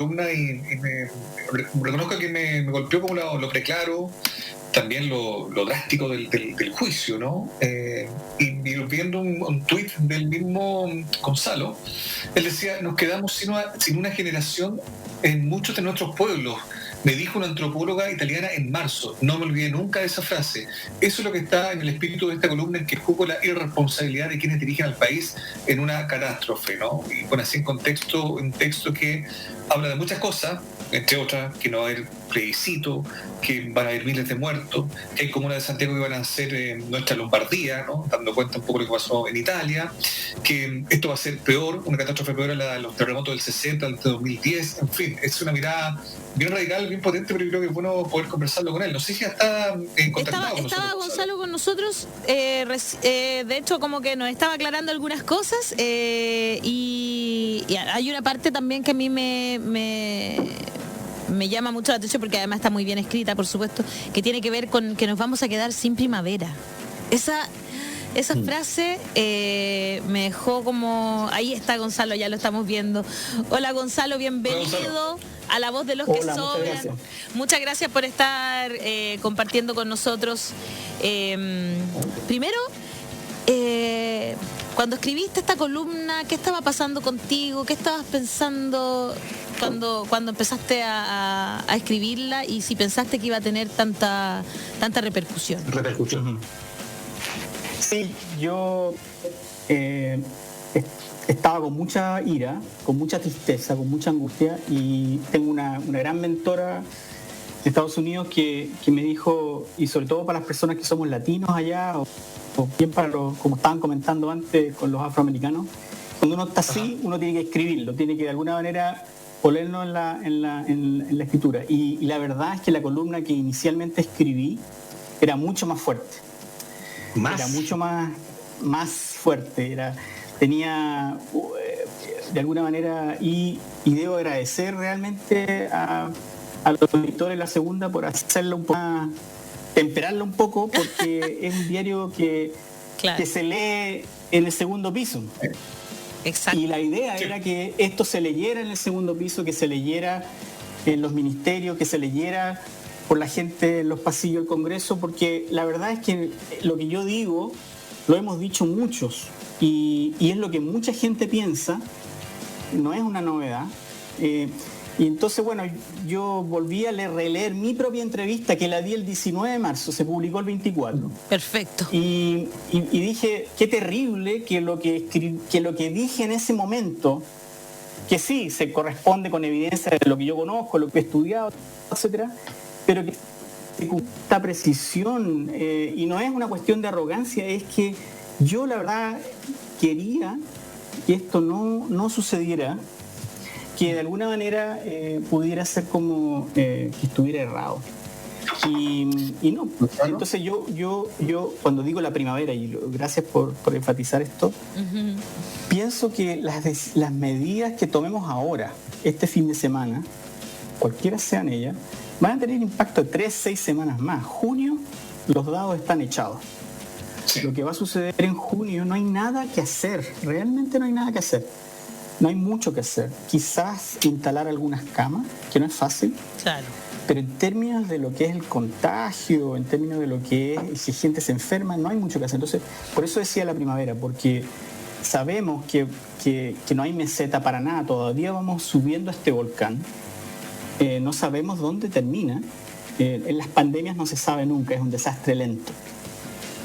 columna y reconozco que me golpeó como lo preclaro, también lo drástico del juicio, ¿no? Y viendo un tuit del mismo Gonzalo, él decía, nos quedamos sin una generación en muchos de nuestros pueblos. Me dijo una antropóloga italiana en marzo. No me olvidé nunca de esa frase. Eso es lo que está en el espíritu de esta columna, en que juzgo la irresponsabilidad de quienes dirigen al país en una catástrofe, ¿no? Y pone así en contexto un texto que habla de muchas cosas, entre otras, que no va a haber plebiscito, que van a haber miles de muertos, que hay comunas de Santiago que van a ser nuestra Lombardía, ¿no? Dando cuenta un poco de lo que pasó en Italia, que esto va a ser peor, una catástrofe peor a la de los terremotos del 60, del 2010, en fin, es una mirada bien radical, bien potente, pero yo creo que es bueno poder conversarlo con él. No sé si ya está contactado con nosotros. Estaba Gonzalo con nosotros, de hecho como que nos estaba aclarando algunas cosas, y hay una parte también que a mí me llama mucho la atención, porque además está muy bien escrita, por supuesto, que tiene que ver con que nos vamos a quedar sin primavera. Esa frase me dejó como... Ahí está Gonzalo, ya lo estamos viendo. Hola Gonzalo, bienvenido a La Voz de los que Sobran. Muchas gracias por estar compartiendo con nosotros. Primero, cuando escribiste esta columna, ¿qué estaba pasando contigo? ¿Qué estabas pensando cuando empezaste a escribirla? Y si pensaste que iba a tener tanta repercusión. Sí, yo estaba con mucha ira, con mucha tristeza, con mucha angustia, y tengo una gran mentora de Estados Unidos que me dijo, y sobre todo para las personas que somos latinos allá, o bien para los, como estaban comentando antes con los afroamericanos, cuando uno está así, uno tiene que escribirlo, tiene que de alguna manera ponerlo en la escritura. Y la verdad es que la columna que inicialmente escribí era mucho más fuerte. Era mucho más fuerte, tenía de alguna manera, y debo agradecer realmente a los editores de La Segunda por hacerlo un poco más, temperarlo un poco, porque es un diario que se lee en el segundo piso. Exacto. Y la idea era que esto se leyera en el segundo piso, que se leyera en los ministerios, que se leyera por la gente en los pasillos del Congreso, porque la verdad es que lo que yo digo lo hemos dicho muchos, y es lo que mucha gente piensa, no es una novedad. Y entonces, bueno, yo volví a releer mi propia entrevista, que la di el 19 de marzo, se publicó el 24. Perfecto. Y dije, qué terrible que lo que dije en ese momento, que sí, se corresponde con evidencia de lo que yo conozco, lo que he estudiado, etcétera, pero que con esta precisión, y no es una cuestión de arrogancia, es que yo la verdad quería que esto no sucediera, que de alguna manera pudiera ser como que estuviera errado. Y no, entonces yo cuando digo la primavera, y gracias por enfatizar esto, pienso que las medidas que tomemos ahora, este fin de semana, cualquiera sean ellas, van a tener impacto de 3-6 semanas más. Junio, los dados están echados. Sí. Lo que va a suceder en junio, no hay nada que hacer, realmente no hay nada que hacer. No hay mucho que hacer. Quizás instalar algunas camas, que no es fácil. Claro. Pero en términos de lo que es el contagio, en términos de lo que es si gente se enferma, no hay mucho que hacer. Entonces, por eso decía la primavera, porque sabemos que no hay meseta para nada. Todavía vamos subiendo a este volcán. No sabemos dónde termina. En las pandemias no se sabe nunca, es un desastre lento.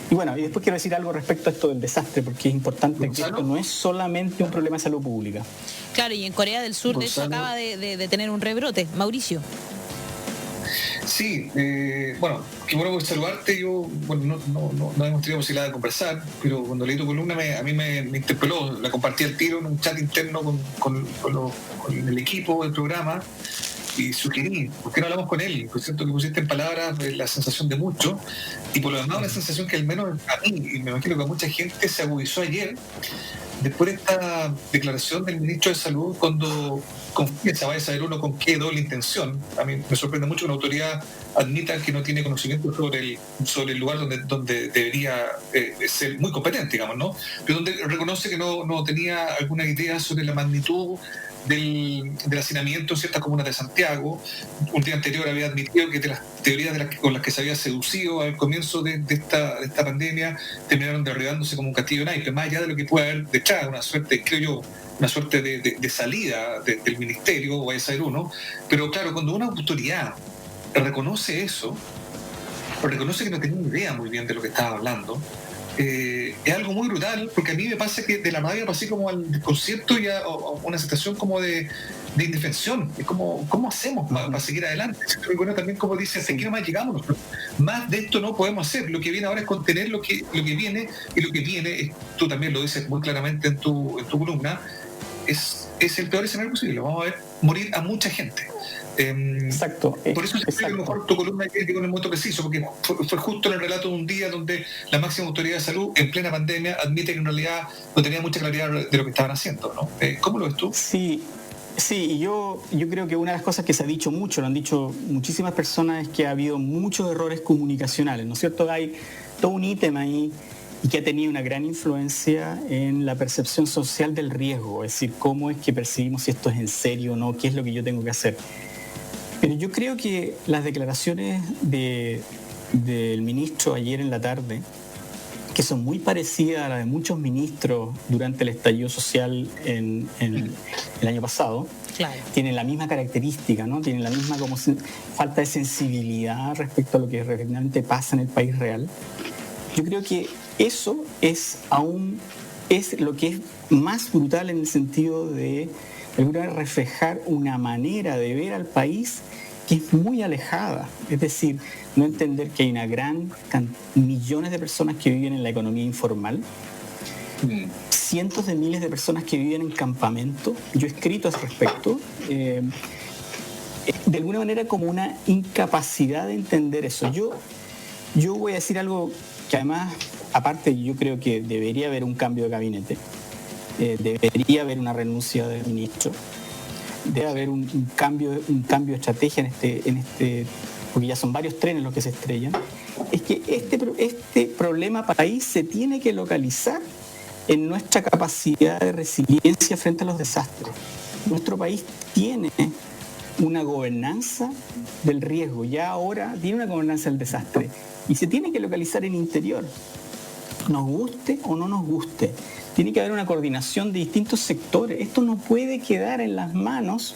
Y bueno, y después quiero decir algo respecto a esto del desastre, porque es importante que esto no es solamente un problema de salud pública. Claro, y en Corea del Sur, de hecho, acaba de tener un rebrote. Mauricio. Sí, bueno, qué bueno saludarte. Yo, bueno, no hemos tenido posibilidad de conversar, pero cuando leí tu columna a mí me interpeló. La compartí al tiro en un chat interno con el equipo del programa, y sugerí, ¿por qué no hablamos con él? Por cierto, que pusiste en palabras la sensación de muchos, y por lo demás una sensación que al menos a mí, y me imagino que a mucha gente, se agudizó ayer, después de esta declaración del ministro de Salud, cuando confiesa, vaya a saber uno con qué doble intención. A mí me sorprende mucho que una autoridad admita que no tiene conocimiento sobre el lugar donde debería ser muy competente, digamos, ¿no? Pero donde reconoce que no tenía alguna idea sobre la magnitud del hacinamiento en ciertas comunas de Santiago. Un día anterior había admitido que de las teorías con las que se había seducido al comienzo de esta pandemia terminaron derribándose como un castillo de naipes, más allá de lo que puede haber detrás, una suerte, creo yo, una suerte de salida del ministerio, o vaya a ser uno. Pero claro, cuando una autoridad reconoce eso, o reconoce que no tenía idea muy bien de lo que estaba hablando, es algo muy brutal, porque a mí me pasa que de la rabia pasé como al desconcierto y a una sensación como de indefensión. Es como, ¿cómo hacemos para seguir adelante? Y bueno, también como dice, hasta aquí nomás llegamos. Más de esto no podemos hacer. Lo que viene ahora es contener lo que viene, y lo que viene, tú también lo dices muy claramente en tu columna, es el peor escenario posible. Vamos a ver morir a mucha gente. Exacto. Por eso a lo mejor tu columna llegó en el momento preciso, porque fue justo en el relato de un día donde la máxima autoridad de salud, en plena pandemia, admite que en realidad no tenía mucha claridad de lo que estaban haciendo, ¿no? ¿Cómo lo ves tú? Sí, y yo creo que una de las cosas que se ha dicho mucho, lo han dicho muchísimas personas, es que ha habido muchos errores comunicacionales, ¿no es cierto? Hay todo un ítem ahí y que ha tenido una gran influencia en la percepción social del riesgo, es decir, cómo es que percibimos si esto es en serio o no, qué es lo que yo tengo que hacer. Pero yo creo que las declaraciones del ministro ayer en la tarde, que son muy parecidas a las de muchos ministros durante el estallido social en el año pasado, Claro. tienen la misma característica, ¿no? Tienen la misma falta de sensibilidad respecto a lo que realmente pasa en el país real. Yo creo que eso es lo que es más brutal en el sentido de reflejar una manera de ver al país que es muy alejada. Es decir, no entender que hay una millones de personas que viven en la economía informal, cientos de miles de personas que viven en campamento. Yo he escrito al respecto. De alguna manera como una incapacidad de entender eso. Yo voy a decir algo que además, aparte, yo creo que debería haber un cambio de gabinete. Debería haber una renuncia del ministro, debe haber un cambio de estrategia en este, porque ya son varios trenes los que se estrellan. Es que este problema país se tiene que localizar en nuestra capacidad de resiliencia frente a los desastres. Nuestro país tiene una gobernanza del riesgo, ya ahora tiene una gobernanza del desastre, y se tiene que localizar en interior, nos guste o no nos guste. Tiene que haber una coordinación de distintos sectores. Esto no puede quedar en las manos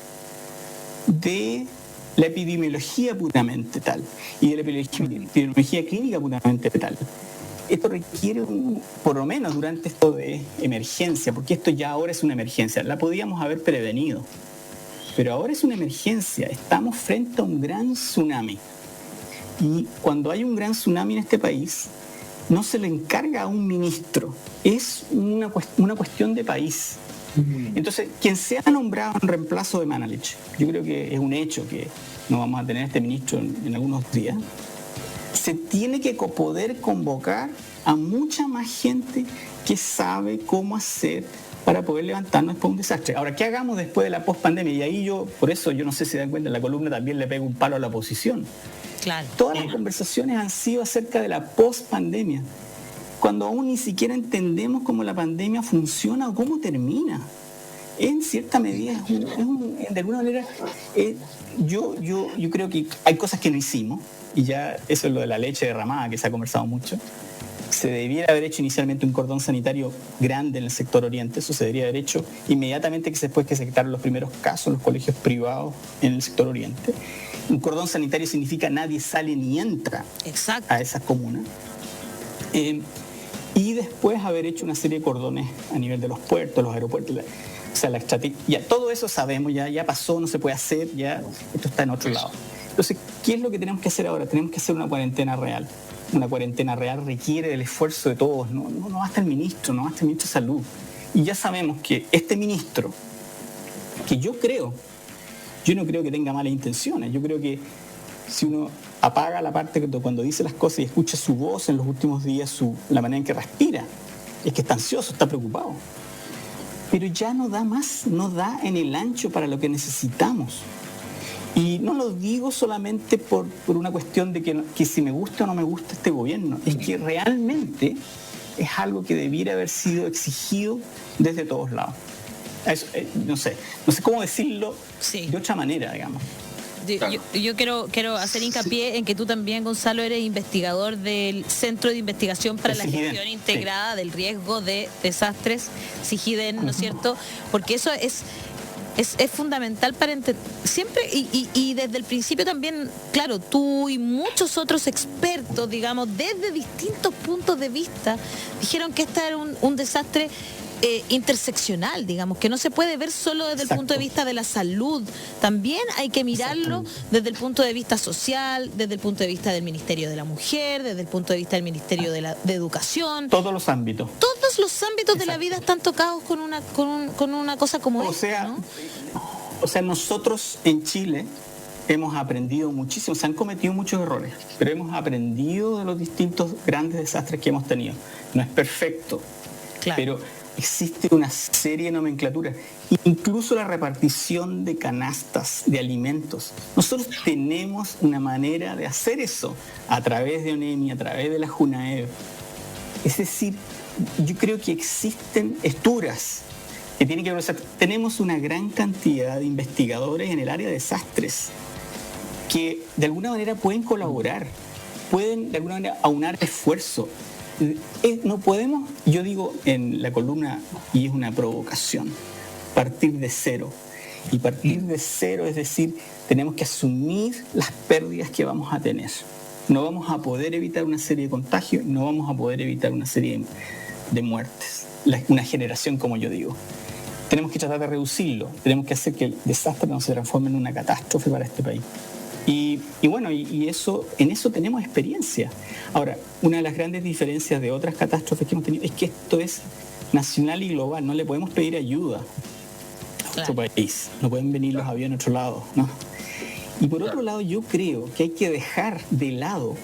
de la epidemiología puramente tal y de la epidemiología clínica puramente tal. Esto requiere, por lo menos durante esto de emergencia, porque esto ya ahora es una emergencia, la podíamos haber prevenido, pero ahora es una emergencia, estamos frente a un gran tsunami. Y cuando hay un gran tsunami en este país, no se le encarga a un ministro, es una cuestión de país. Entonces, quien sea nombrado en reemplazo de Manalich, yo creo que es un hecho que no vamos a tener este ministro en algunos días, se tiene que poder convocar a mucha más gente que sabe cómo hacer para poder levantarnos después de un desastre. Ahora, ¿qué hagamos después de la pospandemia? Y ahí por eso yo no sé si se dan cuenta, en la columna también le pego un palo a la oposición. Claro. Todas las conversaciones han sido acerca de la pospandemia, cuando aún ni siquiera entendemos cómo la pandemia funciona o cómo termina. En cierta medida, de alguna manera, yo creo que hay cosas que no hicimos, y ya eso es lo de la leche derramada, que se ha conversado mucho. Se debiera haber hecho inicialmente un cordón sanitario grande en el sector oriente, eso se debería haber hecho inmediatamente después que se detectaron los primeros casos en los colegios privados en el sector oriente. Un cordón sanitario significa nadie sale ni entra a esas comunas. Y después haber hecho una serie de cordones a nivel de los puertos, los aeropuertos. O sea, la estrategia, ya todo eso sabemos, ya pasó, no se puede hacer, ya esto está en otro lado. Entonces, ¿qué es lo que tenemos que hacer ahora? Tenemos que hacer una cuarentena real. Una cuarentena real requiere del esfuerzo de todos, no basta el ministro, no basta el ministro de Salud. Y ya sabemos que este ministro, que yo no creo que tenga malas intenciones, yo creo que si uno apaga la parte cuando dice las cosas y escucha su voz en los últimos días, la manera en que respira, es que está ansioso, está preocupado. Pero ya no da más, no da en el ancho para lo que necesitamos. Y no lo digo solamente por una cuestión de que si me gusta o no me gusta este gobierno, es que realmente es algo que debiera haber sido exigido desde todos lados. no sé cómo decirlo Sí. de otra manera, digamos. Yo quiero hacer hincapié en que tú también, Gonzalo, eres investigador del Centro de Investigación para la CIGIDEN, Gestión Integrada del Riesgo de Desastres, CIGIDEN, ¿no es cierto? Porque eso es fundamental para entender siempre y desde el principio también, claro, tú y muchos otros expertos, digamos, desde distintos puntos de vista, dijeron que este era un desastre interseccional, digamos, que no se puede ver solo desde el punto de vista de la salud, también hay que mirarlo desde el punto de vista social, desde el punto de vista del Ministerio de la Mujer, desde el punto de vista del Ministerio de Educación. Todos los ámbitos. Todos los ámbitos de la vida están tocados con una cosa como esta, ¿no? O sea, nosotros en Chile hemos aprendido muchísimo, se han cometido muchos errores, pero hemos aprendido de los distintos grandes desastres que hemos tenido. No es perfecto, Claro. pero existe una serie de nomenclaturas, incluso la repartición de canastas de alimentos. Nosotros tenemos una manera de hacer eso a través de ONEMI, a través de la JUNAEV. Es decir, yo creo que existen estructuras que tienen que ver. O sea, tenemos una gran cantidad de investigadores en el área de desastres que de alguna manera pueden colaborar, pueden de alguna manera aunar esfuerzo. No podemos, yo digo en la columna, y es una provocación, partir de cero. Y partir de cero es decir, tenemos que asumir las pérdidas que vamos a tener. No vamos a poder evitar una serie de contagios, no vamos a poder evitar una serie de muertes, una generación, como yo digo. Tenemos que tratar de reducirlo, tenemos que hacer que el desastre no se transforme en una catástrofe para este país. Y bueno, eso, en eso tenemos experiencia. Ahora, una de las grandes diferencias de otras catástrofes que hemos tenido es que esto es nacional y global. No le podemos pedir ayuda a otro país. No pueden venir los aviones a otro lado, ¿no? Y por otro lado, yo creo que hay que dejar de lado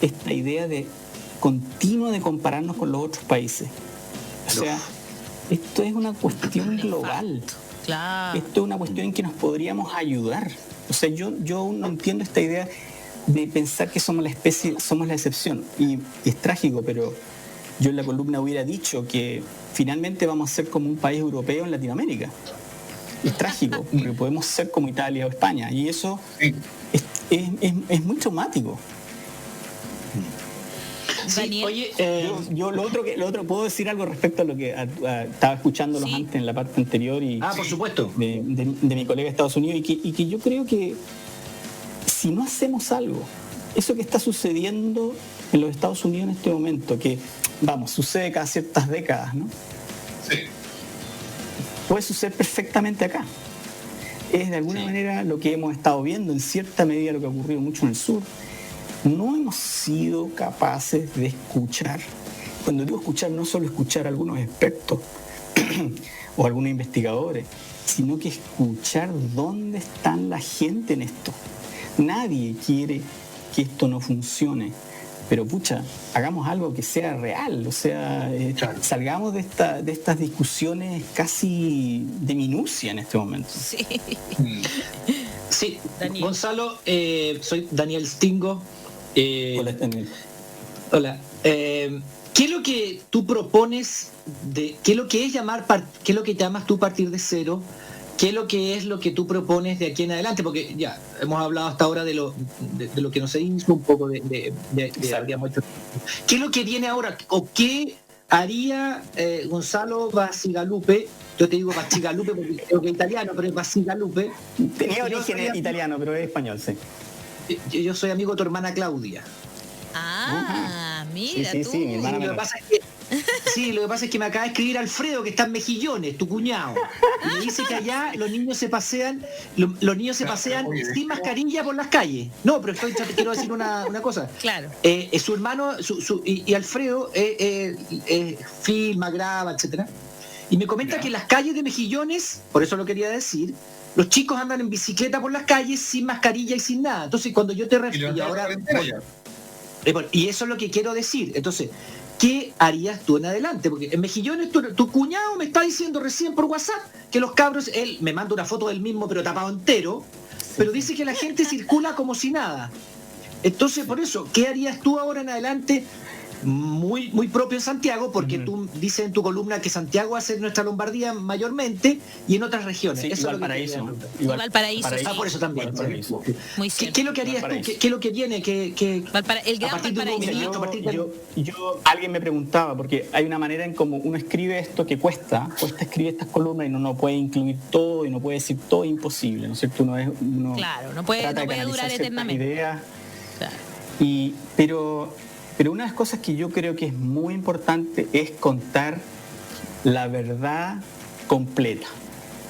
esta idea de continua de compararnos con los otros países. O sea, esto es una cuestión global. Claro. Esto es una cuestión en que nos podríamos ayudar. O sea, yo no entiendo esta idea de pensar que somos la especie, somos la excepción. Y es trágico, pero yo en la columna hubiera dicho que finalmente vamos a ser como un país europeo en Latinoamérica. Es trágico, porque podemos ser como Italia o España. Y eso es muy traumático. Daniel. Oye, Yo lo otro, ¿puedo decir algo respecto a lo que estaba escuchándolos antes en la parte anterior? por supuesto. De mi colega de Estados Unidos, y que yo creo que si no hacemos algo, eso que está sucediendo en los Estados Unidos en este momento, que, sucede cada ciertas décadas, ¿no? Sí. Puede suceder perfectamente acá. Es de alguna manera lo que hemos estado viendo, en cierta medida lo que ha ocurrido mucho en el sur. No hemos sido capaces de escuchar. Cuando digo escuchar, no solo escuchar a algunos expertos o algunos investigadores, sino que escuchar dónde están la gente en esto. Nadie quiere que esto no funcione, pero hagamos algo que sea real, o sea, salgamos de estas discusiones casi de minucia en este momento. Sí. Sí, Daniel. Gonzalo, soy Daniel Stingo. Hola, Daniel. Hola. ¿Qué es lo que tú propones? ¿Qué es lo que qué es lo que llamas tú partir de cero? ¿Qué es lo que tú propones de aquí en adelante? Porque ya hemos hablado hasta ahora de lo que nos hizo un poco digamos, ¿qué es lo que viene ahora? ¿O qué haría Gonzalo Bacigalupe? Yo te digo Bacigalupe porque creo que es italiano, pero es Bacigalupe. Tenía origen italiano, pero es español, sí. Yo soy amigo de tu hermana Claudia. Mira Sí, tú. mi hermana Lo que menor. pasa es que me acaba de escribir Alfredo, que está en Mejillones, tu cuñado. Y me dice que allá los niños se pasean sin mascarilla por las calles. No, pero te quiero decir una cosa. Claro. Su hermano y Alfredo filma, graba, etcétera. Y me comenta que en las calles de Mejillones, por eso lo quería decir, los chicos andan en bicicleta por las calles sin mascarilla y sin nada. Entonces, cuando yo te refiero y eso es lo que quiero decir. Entonces, ¿qué harías tú en adelante? Porque en Mejillones tu cuñado me está diciendo recién por WhatsApp que los cabros, él me manda una foto del mismo pero tapado entero, pero dice que la gente circula como si nada. Entonces, por eso, ¿qué harías tú ahora en adelante muy, muy propio en Santiago, porque tú dices en tu columna que Santiago hace nuestra Lombardía mayormente y en otras regiones. Sí, Eso es lo que Valparaíso. Valparaíso, sí. por eso también. Valparaíso. Muy ¿Qué, cierto. qué es lo que harías tú? ¿Qué es lo que viene? El gran a partir de un Valparaíso. movimiento, a partir de... Alguien me preguntaba, porque hay una manera en cómo uno escribe esto que cuesta escribir estas columnas y uno no puede incluir todo y no puede decir todo, imposible, ¿no es cierto? Claro, no puede durar eternamente. Ideas, claro. Pero una de las cosas que yo creo que es muy importante es contar la verdad completa,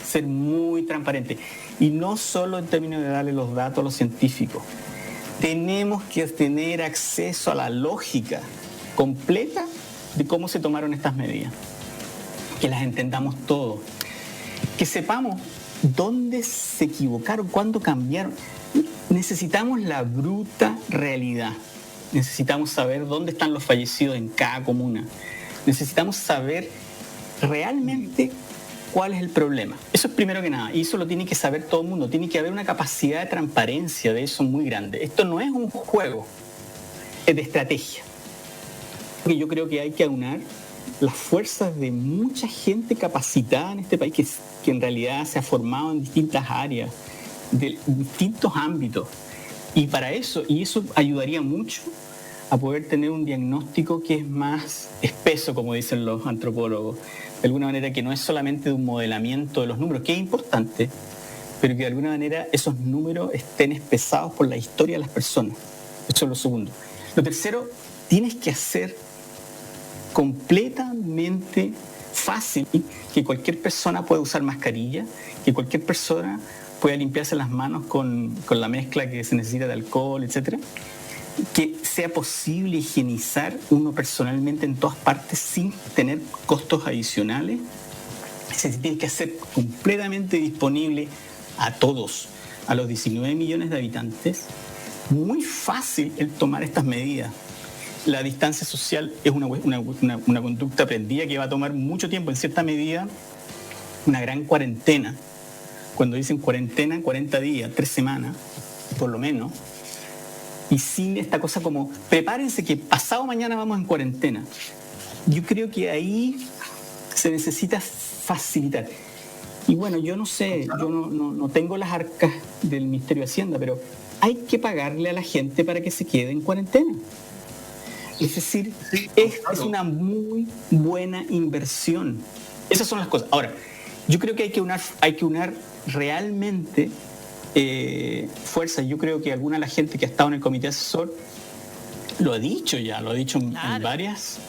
ser muy transparente. Y no solo en términos de darle los datos a los científicos. Tenemos que tener acceso a la lógica completa de cómo se tomaron estas medidas. Que las entendamos todos. Que sepamos dónde se equivocaron, cuándo cambiaron. Necesitamos la bruta realidad. Necesitamos saber dónde están los fallecidos en cada comuna. Necesitamos saber realmente cuál es el problema. Eso es primero que nada, y eso lo tiene que saber todo el mundo. Tiene que haber una capacidad de transparencia de eso muy grande. Esto no es un juego, es de estrategia. Porque yo creo que hay que aunar las fuerzas de mucha gente capacitada en este país que en realidad se ha formado en distintas áreas, de distintos ámbitos. Y para eso, y eso ayudaría mucho a poder tener un diagnóstico que es más espeso, como dicen los antropólogos, de alguna manera que no es solamente de un modelamiento de los números, que es importante, pero que de alguna manera esos números estén espesados por la historia de las personas. Eso es lo segundo. Lo tercero, tienes que hacer completamente fácil que cualquier persona pueda usar mascarilla, que cualquier persona pueda limpiarse las manos con la mezcla que se necesita de alcohol, etcétera, que sea posible higienizar uno personalmente en todas partes sin tener costos adicionales. Se tiene que hacer completamente disponible a todos, a los 19 millones de habitantes. Muy fácil el tomar estas medidas. La distancia social es una conducta aprendida que va a tomar mucho tiempo, en cierta medida, una gran cuarentena. Cuando dicen cuarentena, 40 días, 3 semanas, por lo menos, y sin esta cosa como, prepárense que pasado mañana vamos en cuarentena. Yo creo que ahí se necesita facilitar. Y bueno, yo no sé, yo no tengo las arcas del Ministerio de Hacienda, pero hay que pagarle a la gente para que se quede en cuarentena. Es decir, es una muy buena inversión. Esas son las cosas. Ahora, yo creo que hay que unar realmente fuerzas. Yo creo que alguna de la gente que ha estado en el comité asesor lo ha dicho en varias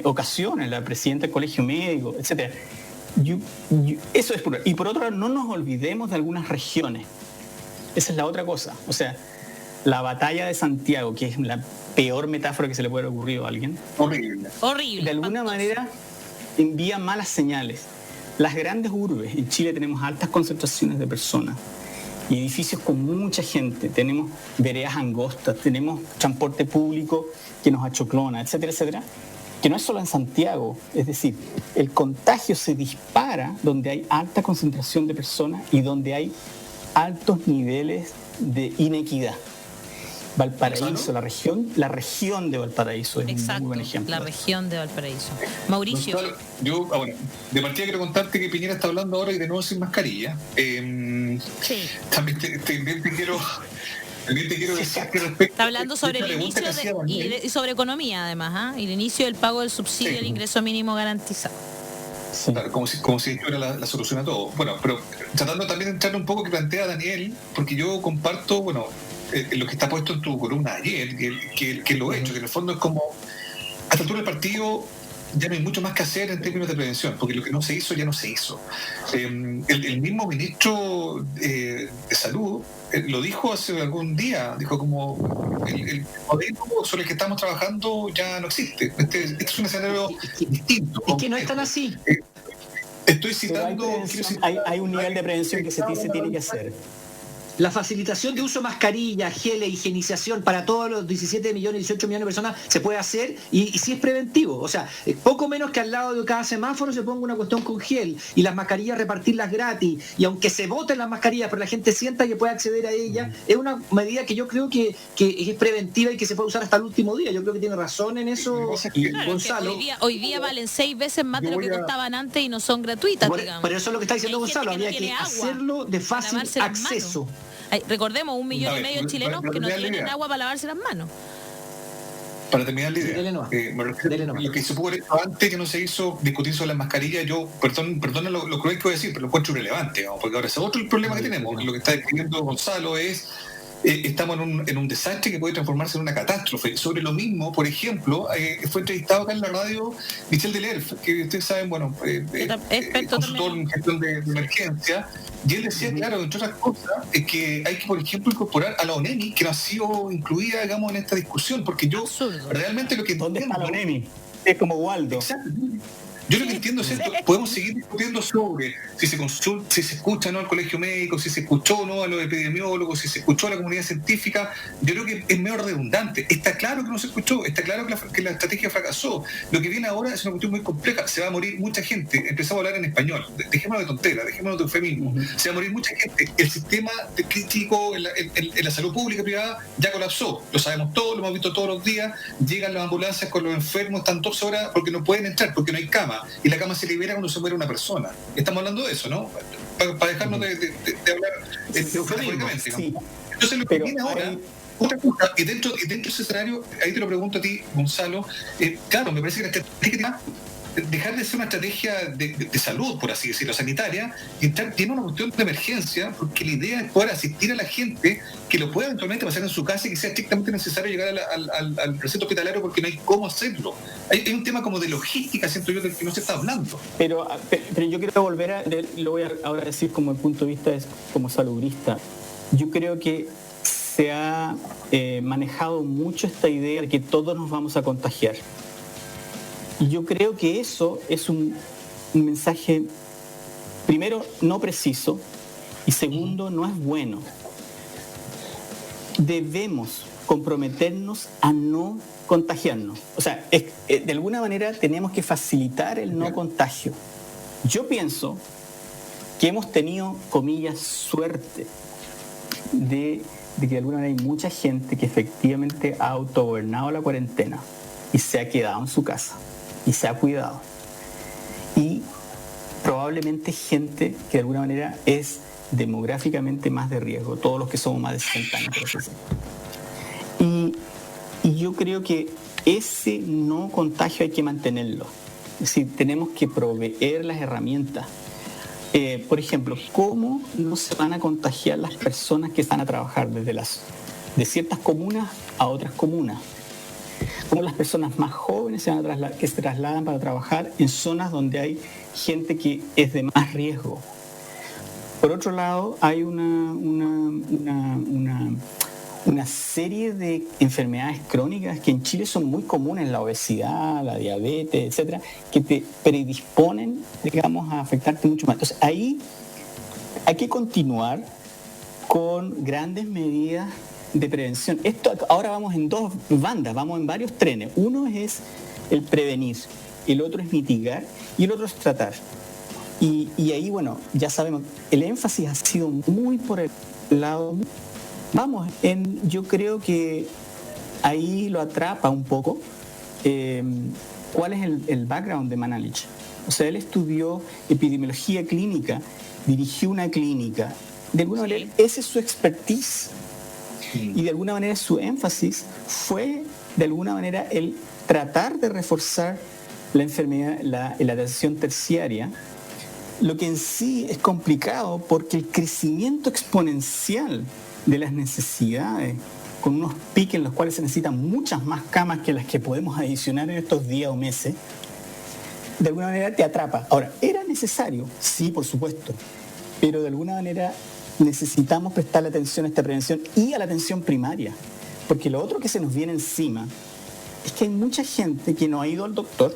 ocasiones, la presidenta del Colegio Médico, etcétera. Eso es y por otro lado, no nos olvidemos de algunas regiones. Esa es la otra cosa. O sea, la batalla de Santiago, que es la peor metáfora que se le puede haber ocurrido a alguien. Horrible. De alguna manera envía malas señales. Las grandes urbes, en Chile tenemos altas concentraciones de personas y edificios con mucha gente, tenemos veredas angostas, tenemos transporte público que nos achoclona, etcétera, etcétera, que no es solo en Santiago. Es decir, el contagio se dispara donde hay alta concentración de personas y donde hay altos niveles de inequidad. Valparaíso, la región de Valparaíso es un muy buen ejemplo. La región de Valparaíso. Mauricio. Yo, de partida quiero contarte que Piñera está hablando ahora y de nuevo sin mascarilla. Sí. También te quiero decir que respecto está hablando sobre el inicio y sobre economía, además, el inicio del pago del subsidio del ingreso mínimo garantizado. Sí. Claro, como si esto era la solución a todo. Bueno, pero tratando también de entrar un poco que plantea Daniel, porque yo comparto, lo que está puesto en tu columna ayer, que lo he hecho, que en el fondo es como, a esta altura del partido ya no hay mucho más que hacer en términos de prevención, porque lo que no se hizo ya no se hizo. El mismo ministro de Salud lo dijo hace algún día, dijo como el modelo sobre el que estamos trabajando ya no existe. Este es un escenario distinto. Es que no es tan así. Estoy citando... Hay un nivel de prevención que se tiene que hacer. La facilitación de uso de mascarillas, geles, higienización para todos los 17 millones, 18 millones de personas se puede hacer y sí es preventivo. O sea, poco menos que al lado de cada semáforo se ponga una cuestión con gel y las mascarillas repartirlas gratis. Y aunque se voten las mascarillas, pero la gente sienta que puede acceder a ellas, es una medida que yo creo que es preventiva y que se puede usar hasta el último día. Yo creo que tiene razón en eso, Claro, Gonzalo. hoy día valen 6 veces más de lo que costaban antes y no son gratuitas, digamos. Pero eso es lo que está diciendo Hay gente Gonzalo, que no había que tiene agua hacerlo de para fácil lavarse las acceso. Recordemos, 1,5 millones de chilenos que no tienen agua para lavarse las manos. Para terminar la idea, Dele nomás. me refiero a lo que se pudo haber hecho antes, que no se hizo discutir sobre las mascarillas. Yo, perdona lo cruel que voy a decir, pero lo encuentro irrelevante, ¿no? Porque ahora ese otro problema que tenemos, lo que está describiendo Gonzalo es estamos en un desastre que puede transformarse en una catástrofe. Sobre lo mismo, por ejemplo, fue entrevistado acá en la radio Michel Delerf, que ustedes saben, bueno, consultor en gestión de emergencia, y él decía, claro, entre otras cosas, que hay que, por ejemplo, incorporar a la ONEMI, que no ha sido incluida, digamos, en esta discusión, porque yo realmente lo que ¿Dónde entiendo... está la ONEMI? Es como Waldo. Exacto. Yo lo que entiendo es esto, podemos seguir discutiendo sobre si se consulta, si se escucha o no al colegio médico, si se escuchó o no a los epidemiólogos, si se escuchó a la comunidad científica. Yo creo que es medio redundante. Está claro que no se escuchó, está claro que la estrategia fracasó. Lo que viene ahora es una cuestión muy compleja. Se va a morir mucha gente. Empezamos a hablar en español. Dejémonos de tonteras, dejémonos de eufemismo. Se va a morir mucha gente. El sistema crítico en la salud pública privada ya colapsó. Lo sabemos todos, lo hemos visto todos los días. Llegan las ambulancias con los enfermos, están 2 horas porque no pueden entrar, porque no hay cama. Y la cama se libera cuando se muere una persona. Estamos hablando de eso, ¿no? Para dejarnos de hablar metafóricamente. Sí. Entonces lo que viene ahora, otra cosa, y dentro de ese escenario, ahí te lo pregunto a ti, Gonzalo, claro, me parece que la estrategia dejar de ser una estrategia de salud, por así decirlo, sanitaria, y tiene una cuestión de emergencia, porque la idea es poder asistir a la gente que lo pueda eventualmente pasar en su casa y que sea estrictamente necesario llegar al recinto hospitalario porque no hay cómo hacerlo. Hay un tema como de logística, siento yo, del que no se está hablando. Pero yo quiero volver lo voy a ahora decir como el punto de vista como salubrista. Yo creo que se ha manejado mucho esta idea de que todos nos vamos a contagiar. Y yo creo que eso es un mensaje, primero, no preciso, y segundo, no es bueno. Debemos comprometernos a no contagiarnos. O sea, de alguna manera tenemos que facilitar el no contagio. Yo pienso que hemos tenido, comillas, suerte de que de alguna manera hay mucha gente que efectivamente ha autogobernado la cuarentena y se ha quedado en su casa y se ha cuidado. Y probablemente gente que de alguna manera es demográficamente más de riesgo, todos los que somos más de 60 años, por así decirlo. Y yo creo que ese no contagio hay que mantenerlo. Es decir, tenemos que proveer las herramientas. Por ejemplo, ¿cómo no se van a contagiar las personas que están a trabajar de ciertas comunas a otras comunas? ¿Cómo las personas más jóvenes que se trasladan para trabajar en zonas donde hay gente que es de más riesgo? Por otro lado, hay una serie de enfermedades crónicas que en Chile son muy comunes, la obesidad, la diabetes, etcétera, que te predisponen, digamos, a afectarte mucho más. Entonces, ahí hay que continuar con grandes medidas de prevención. Esto ahora vamos en 2 bandas, vamos en varios trenes. Uno es el prevenir, el otro es mitigar y el otro es tratar. Y ahí, bueno, ya sabemos, el énfasis ha sido muy por el lado... yo creo que ahí lo atrapa un poco cuál es el background de Manalich. O sea, él estudió epidemiología clínica, dirigió una clínica. De alguna manera, ese es su expertise. Y de alguna manera su énfasis fue, de alguna manera, el tratar de reforzar la enfermedad, la atención terciaria, lo que en sí es complicado porque el crecimiento exponencial de las necesidades, con unos picos en los cuales se necesitan muchas más camas que las que podemos adicionar en estos días o meses, de alguna manera te atrapa. Ahora, ¿era necesario? Sí, por supuesto, pero de alguna manera necesitamos prestarle atención a esta prevención y a la atención primaria, porque lo otro que se nos viene encima es que hay mucha gente que no ha ido al doctor,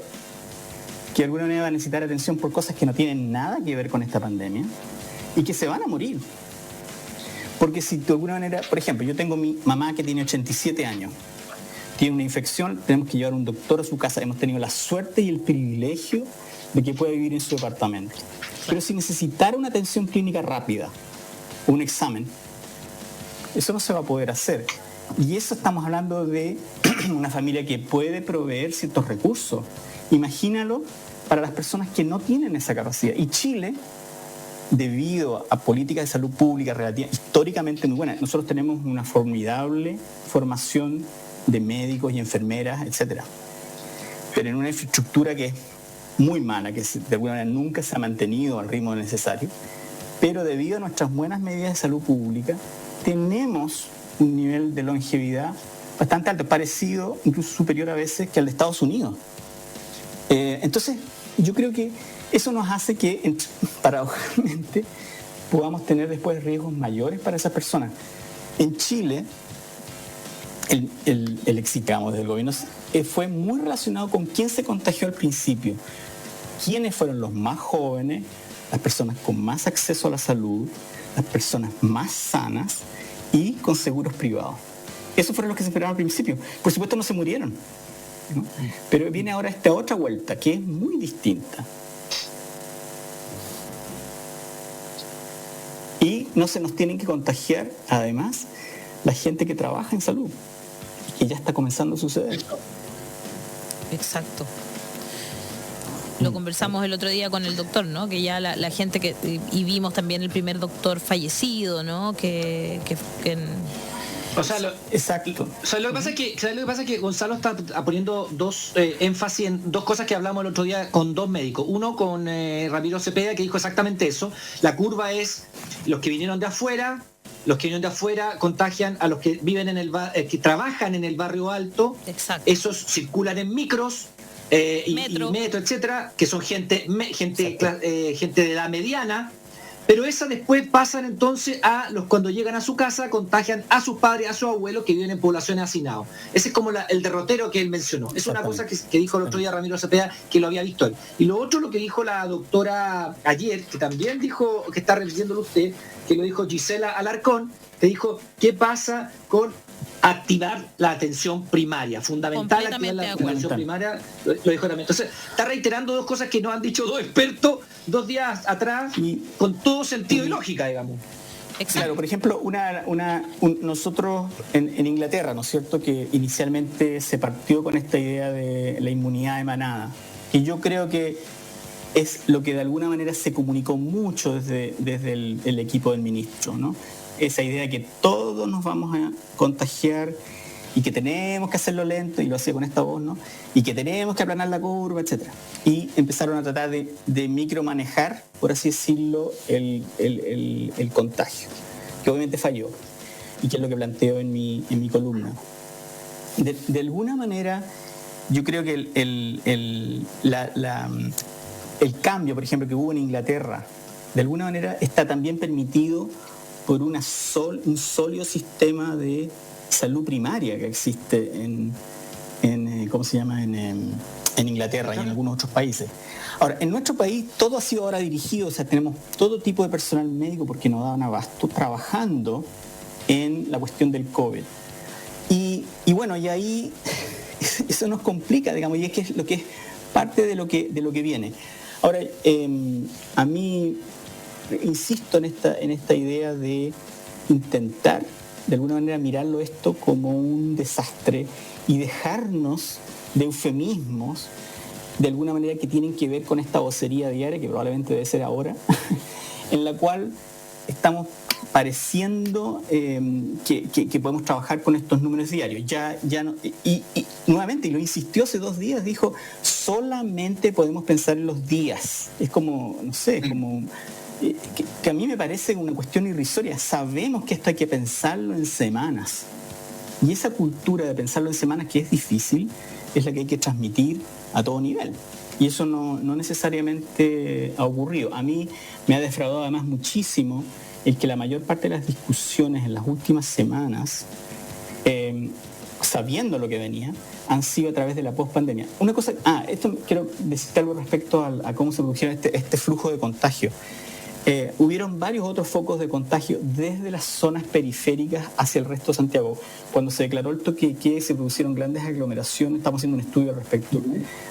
que de alguna manera va a necesitar atención por cosas que no tienen nada que ver con esta pandemia y que se van a morir. Porque si de alguna manera, por ejemplo, yo tengo mi mamá que tiene 87 años, tiene una infección, tenemos que llevar a un doctor a su casa, hemos tenido la suerte y el privilegio de que pueda vivir en su departamento. Pero si necesitara una atención clínica rápida, un examen, eso no se va a poder hacer. Y eso estamos hablando de una familia que puede proveer ciertos recursos. Imagínalo para las personas que no tienen esa capacidad. Y Chile, debido a políticas de salud pública históricamente muy buenas, nosotros tenemos una formidable formación de médicos y enfermeras, etcétera, pero en una infraestructura que es muy mala, que de alguna manera nunca se ha mantenido al ritmo necesario, pero debido a nuestras buenas medidas de salud pública, tenemos un nivel de longevidad bastante alto, parecido, incluso superior a veces que al de Estados Unidos. Entonces, yo creo que eso nos hace que, paradójicamente, podamos tener después riesgos mayores para esas personas. En Chile, el exicamos del gobierno fue muy relacionado con quién se contagió al principio, quiénes fueron los más jóvenes, las personas con más acceso a la salud, las personas más sanas y con seguros privados. Esos fueron los que se esperaban al principio. Por supuesto no se murieron, ¿no? Pero viene ahora esta otra vuelta que es muy distinta. Y no se nos tienen que contagiar, además, la gente que trabaja en salud, que ya está comenzando a suceder. Exacto. Lo conversamos el otro día con el doctor, ¿no? Que ya la gente que... Y vimos también el primer doctor fallecido, ¿no? O sea, exacto. O sea, lo que pasa es que Gonzalo está poniendo énfasis en dos cosas que hablamos el otro día con dos médicos. Uno con Ramiro Cepeda, que dijo exactamente eso. La curva es los que vinieron de afuera. Los que vienen de afuera contagian a los que viven que trabajan en el barrio alto. Exacto. Esos circulan en micros y metro, etcétera, que son gente de edad mediana. Pero esas después pasan entonces cuando llegan a su casa, contagian a sus padres, a sus abuelos que viven en poblaciones hacinados. Ese es como el derrotero que él mencionó. Es una cosa que dijo el otro día Ramiro Cepeda, que lo había visto él. Y lo otro, lo que dijo la doctora ayer, que también dijo, que está repitiéndolo usted, que lo dijo Gisela Alarcón, que dijo, ¿qué pasa con activar la atención primaria? Fundamental activar la atención primaria, lo dijo también. Entonces, está reiterando dos cosas que nos han dicho dos expertos 2 días atrás, con todo sentido y lógica, digamos. Exacto. Claro, por ejemplo, nosotros en Inglaterra, ¿no es cierto?, que inicialmente se partió con esta idea de la inmunidad de manada, y yo creo que es lo que de alguna manera se comunicó mucho desde el equipo del ministro, ¿no? Esa idea de que todos nos vamos a contagiar y que tenemos que hacerlo lento, y lo hacía con esta voz, ¿no? Y que tenemos que aplanar la curva, etcétera. Y empezaron a tratar de micromanejar, por así decirlo, el contagio, que obviamente falló, y que es lo que planteo en mi columna. De alguna manera, yo creo que el cambio, por ejemplo, que hubo en Inglaterra, de alguna manera está también permitido por un sólido sistema de salud primaria que existe en Inglaterra y en algunos otros países. Ahora, en nuestro país todo ha sido ahora dirigido, o sea, tenemos todo tipo de personal médico porque nos daban abasto trabajando en la cuestión del COVID. Y bueno, y ahí eso nos complica, digamos, y es que es lo que es parte de lo que viene. Ahora, a mí insisto en esta idea de intentar de alguna manera mirarlo esto como un desastre y dejarnos de eufemismos de alguna manera que tienen que ver con esta vocería diaria, que probablemente debe ser ahora, en la cual estamos pareciendo que podemos trabajar con estos números diarios. Ya no, y nuevamente, y lo insistió hace 2 días, dijo, solamente podemos pensar en los días. Es como, no sé, como... Que a mí me parece una cuestión irrisoria. Sabemos que esto hay que pensarlo en semanas. Y esa cultura de pensarlo en semanas, que es difícil, es la que hay que transmitir a todo nivel. Y eso no necesariamente ha ocurrido. A mí me ha defraudado además muchísimo el que la mayor parte de las discusiones en las últimas semanas, sabiendo lo que venía, han sido a través de la pospandemia. Una cosa, esto quiero decirte algo respecto a cómo se produjeron este flujo de contagio. hubieron varios otros focos de contagio desde las zonas periféricas hacia el resto de Santiago. Cuando se declaró el toque de queda, se produjeron grandes aglomeraciones, estamos haciendo un estudio al respecto,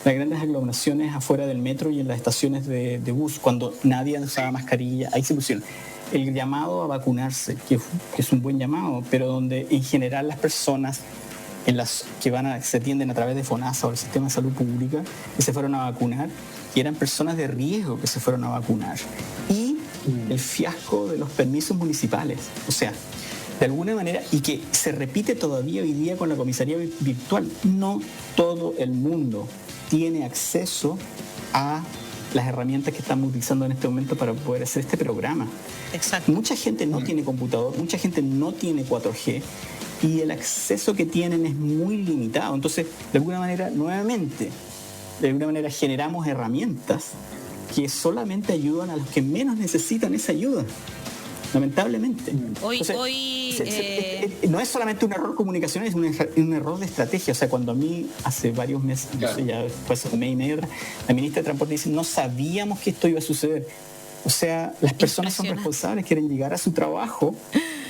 las grandes aglomeraciones afuera del metro y en las estaciones de bus, cuando nadie usaba mascarilla, ahí se pusieron. El llamado a vacunarse, que es un buen llamado, pero donde en general las personas se atienden a través de FONASA o el Sistema de Salud Pública, que se fueron a vacunar, y eran personas de riesgo que se fueron a vacunar. Y el fiasco de los permisos municipales. O sea, de alguna manera, y que se repite todavía hoy día con la comisaría virtual, no todo el mundo tiene acceso a las herramientas que estamos utilizando en este momento para poder hacer este programa. Exacto. Mucha gente no tiene computador, mucha gente no tiene 4G, y el acceso que tienen es muy limitado. Entonces, de alguna manera, generamos herramientas que solamente ayudan a los que menos necesitan esa ayuda, lamentablemente. Entonces, no es solamente un error comunicacional, es un error de estrategia. O sea, cuando a mí hace varios meses, no sé, ya después de un mes y medio, la ministra de Transporte dice, no sabíamos que esto iba a suceder. O sea, las personas son responsables, quieren llegar a su trabajo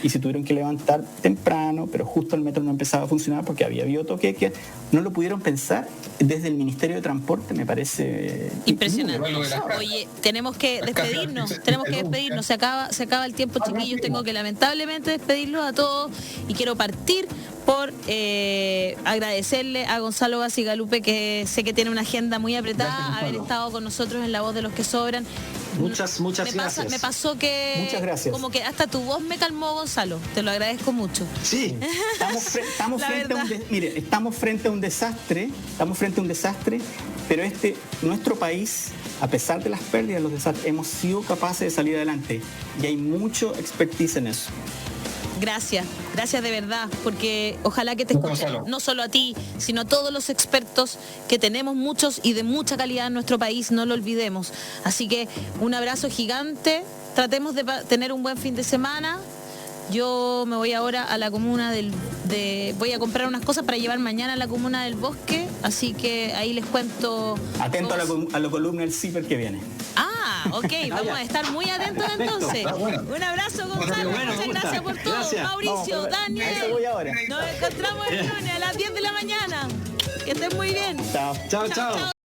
y se tuvieron que levantar temprano, pero justo el metro no empezaba a funcionar porque había habido toque que no lo pudieron pensar desde el Ministerio de Transporte, me parece impresionante. Oye, tenemos que despedirnos, se acaba el tiempo, chiquillos, tengo que lamentablemente despedirlos a todos y quiero partir por agradecerle a Gonzalo Bacigalupe, que sé que tiene una agenda muy apretada, haber estado con nosotros en La Voz de los que Sobran. Muchas gracias. Me pasó que muchas gracias. Como que hasta tu voz me calmó, Gonzalo. Te lo agradezco mucho. Sí. Estamos frente a un desastre, pero nuestro país, a pesar de las pérdidas, los desastres, hemos sido capaces de salir adelante y hay mucho expertise en eso. Gracias de verdad, porque ojalá que te escuchen, no solo a ti, sino a todos los expertos, que tenemos muchos y de mucha calidad en nuestro país, no lo olvidemos. Así que un abrazo gigante, tratemos de tener un buen fin de semana. Yo me voy ahora a la comuna voy a comprar unas cosas para llevar mañana a la comuna del Bosque, así que ahí les cuento. Atento a la columna del CIPER que viene. Ok, vamos a estar muy atentos entonces. Un abrazo, Gonzalo, muchas gracias por todo. Gracias. Mauricio, Daniel, nos encontramos el lunes a las 10 de la mañana. Que estén muy bien. Chao.